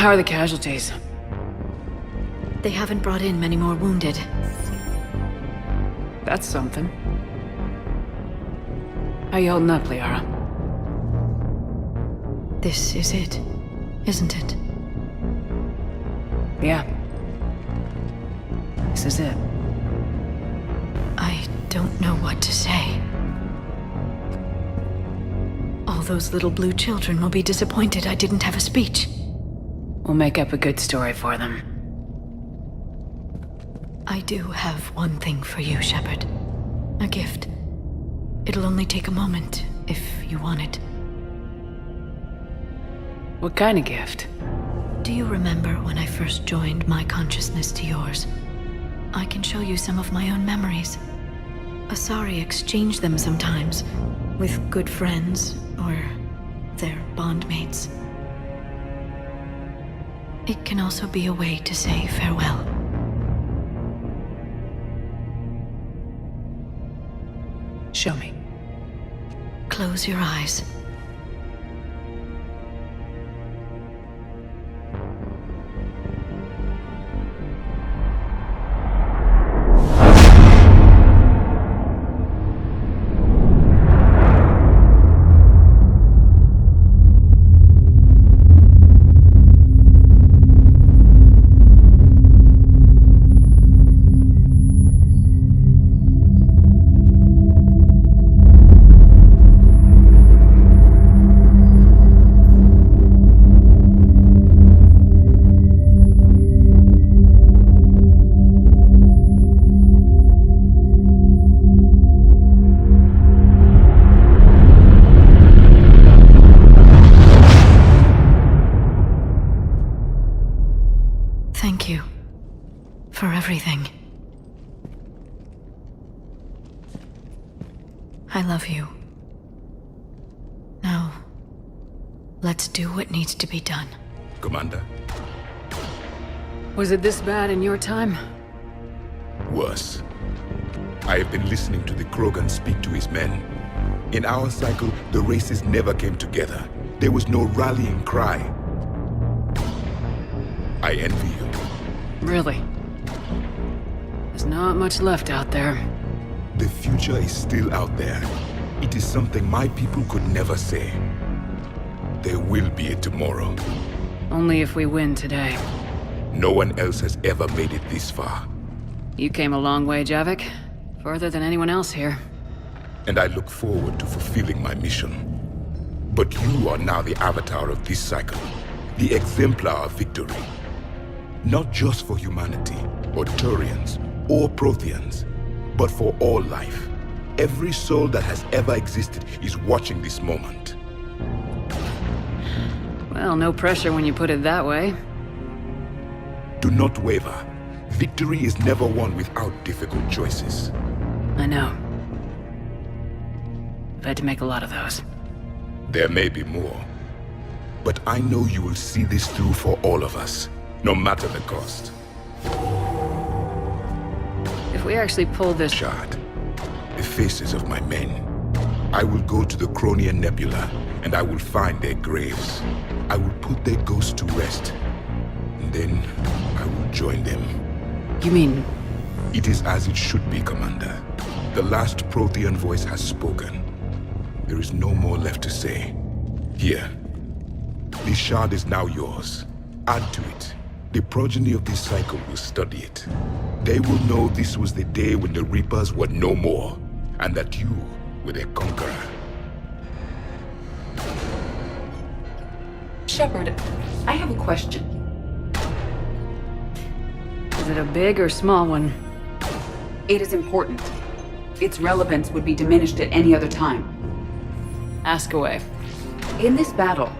How are the casualties? They haven't brought in many more wounded. That's something. How you holding up, Liara? This is it, isn't it? Yeah. This is it. I don't know what to say. All those little blue children will be disappointed I didn't have a speech. We'll make up a good story for them. I do have one thing for you, Shepard. A gift. It'll only take a moment, if you want it. What kind of gift? Do you remember when I first joined my consciousness to yours? I can show you some of my own memories. Asari exchange them sometimes, with good friends, or their bondmates. It can also be a way to say farewell. Show me. Close your eyes. Thank you for everything. I love you. Now, let's do what needs to be done. Commander, Was it this bad in your time? worse. I have been listening to the Krogan speak to his men. In our cycle, the races never came together. There was no rallying cry. I envy you. Really? There's not much left out there. The future is still out there. It is something my people could never say. There will be a tomorrow. Only if we win today. No one else has ever made it this far. You came a long way, Javik. Further than anyone else here. And I look forward to fulfilling my mission. But you are now the avatar of this cycle. The exemplar of victory. Not just for humanity, or Turians, or Protheans, but for all life. Every soul that has ever existed is watching this moment. Well, no pressure when you put it that way. Do not waver. Victory is never won without difficult choices. I know. I've had to make a lot of those. There may be more. But I know you will see this through for all of us, no matter the cost. If we actually pull this... Shard, the faces of my men. I will go to the Cronian Nebula, and I will find their graves. I will put their ghosts to rest. And then, I will join them. You mean... It is as it should be, Commander. The last Prothean voice has spoken. There is no more left to say. Here. This shard is now yours. Add to it. The progeny of this cycle will study it. They will know this was the day when the Reapers were no more, and that you were their conqueror. Shepard, I have a question. Is it a big or small one? It is important. Its relevance would be diminished at any other time. Ask away. In this battle,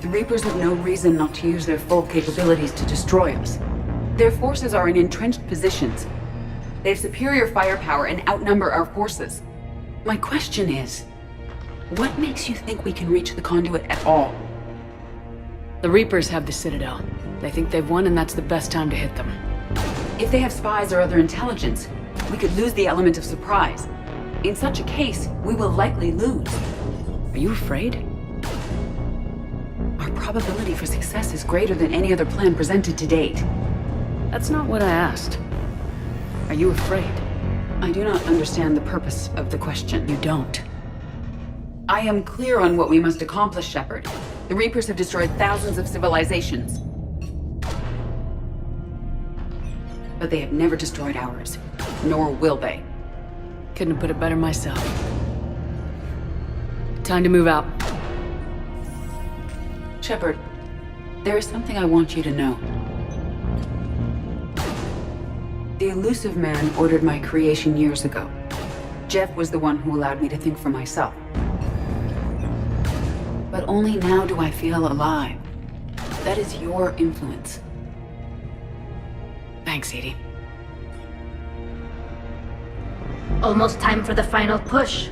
the Reapers have no reason not to use their full capabilities to destroy us. Their forces are in entrenched positions. They have superior firepower and outnumber our forces. My question is, what makes you think we can reach the conduit at all? The Reapers have the Citadel. They think they've won and that's the best time to hit them. If they have spies or other intelligence, we could lose the element of surprise. In such a case, we will likely lose. Are you afraid? Our probability for success is greater than any other plan presented to date. That's not what I asked. Are you afraid? I do not understand the purpose of the question. You don't. I am clear on what we must accomplish, Shepard. The Reapers have destroyed thousands of civilizations. But they have never destroyed ours. Nor will they. Couldn't have put it better myself. Time to move out. Shepard, there is something I want you to know. The elusive man ordered my creation years ago. Jeff was the one who allowed me to think for myself. But only now do I feel alive. That is your influence. Thanks, Edie. Almost time for the final push.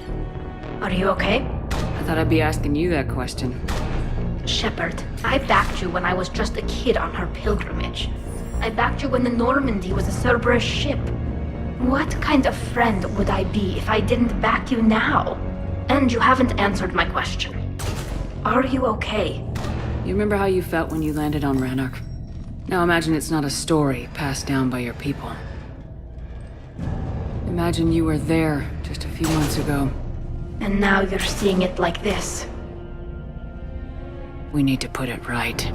Are you okay? I thought I'd be asking you that question. Shepard, I backed you when I was just a kid on her pilgrimage. I backed you when the Normandy was a Cerberus ship. What kind of friend would I be if I didn't back you now? And you haven't answered my question. Are you okay? You remember how you felt when you landed on Ranark? Now imagine it's not a story passed down by your people. Imagine you were there just a few months ago. And now you're seeing it like this. We need to put it right.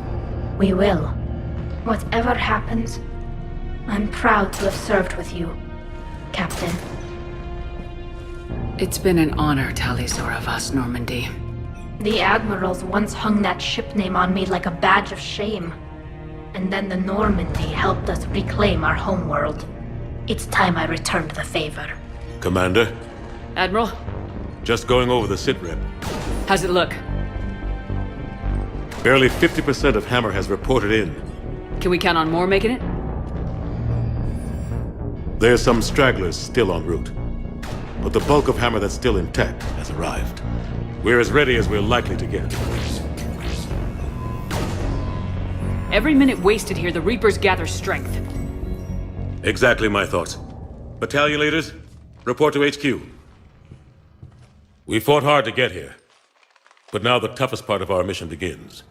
We will. Whatever happens, I'm proud to have served with you, Captain. It's been an honor, Tali'Zorah Vas Normandy. The Admirals once hung that ship name on me like a badge of shame. And then the Normandy helped us reclaim our homeworld. It's time I returned the favor. Commander, Admiral, just going over the sitrep. how's it look? Barely 50% of Hammer has reported in. Can we count on more making it? There's some stragglers still en route. But the bulk of Hammer that's still intact has arrived. We're as ready as we're likely to get. Every minute wasted here, the Reapers gather strength. Exactly my thoughts. Battalion leaders, report to HQ. We fought hard to get here. But now the toughest part of our mission begins.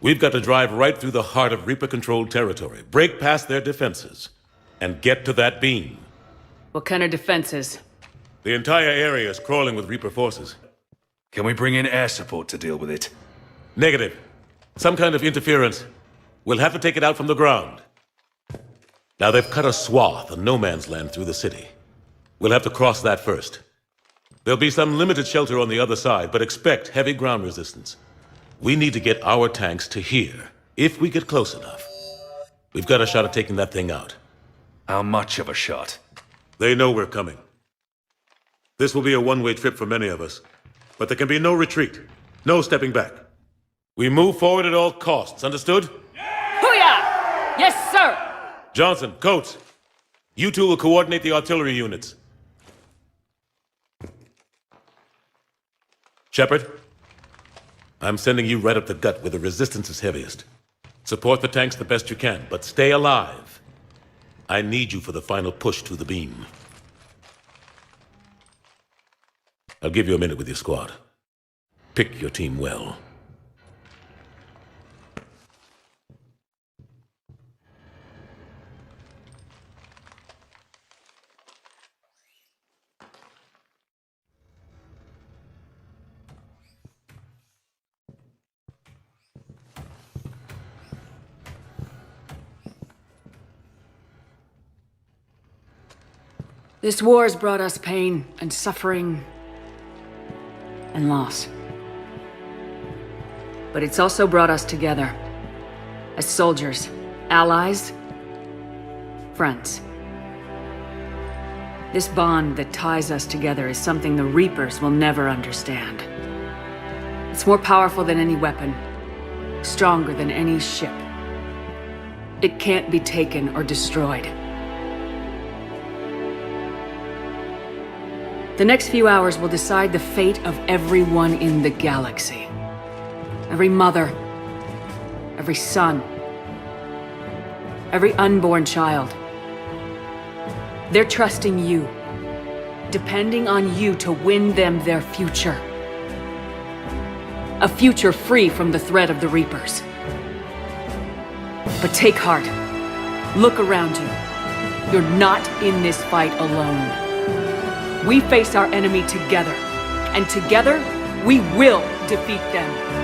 We've got to drive right through the heart of Reaper-controlled territory, break past their defenses, and get to that beam. What kind of defenses? The entire area is crawling with Reaper forces. Can we bring in air support to deal with it? Negative. Some kind of interference. We'll have to take it out from the ground. Now they've cut a swath of no man's land through the city. We'll have to cross that first. There'll be some limited shelter on the other side, but expect heavy ground resistance. We need to get our tanks to here, if we get close enough. We've got a shot at taking that thing out. How much of a shot? They know we're coming. This will be a one-way trip for many of us, but there can be no retreat, no stepping back. We move forward at all costs, understood? Hoo-yah! Yes, sir! Johnson, Coates, you two will coordinate the artillery units. Shepard, I'm sending you right up the gut where the resistance is heaviest. Support the tanks the best you can, but stay alive. I need you for the final push to the beam. I'll give you a minute with your squad. Pick your team well. This war has brought us pain and suffering and loss. But it's also brought us together. As soldiers, allies, friends. This bond that ties us together is something the Reapers will never understand. It's more powerful than any weapon, stronger than any ship. It can't be taken or destroyed. The next few hours will decide the fate of everyone in the galaxy. Every mother, every son, every unborn child. They're trusting you, depending on you to win them their future. A future free from the threat of the Reapers. But take heart. Look around you. You're not in this fight alone. We face our enemy together, and together, we will defeat them.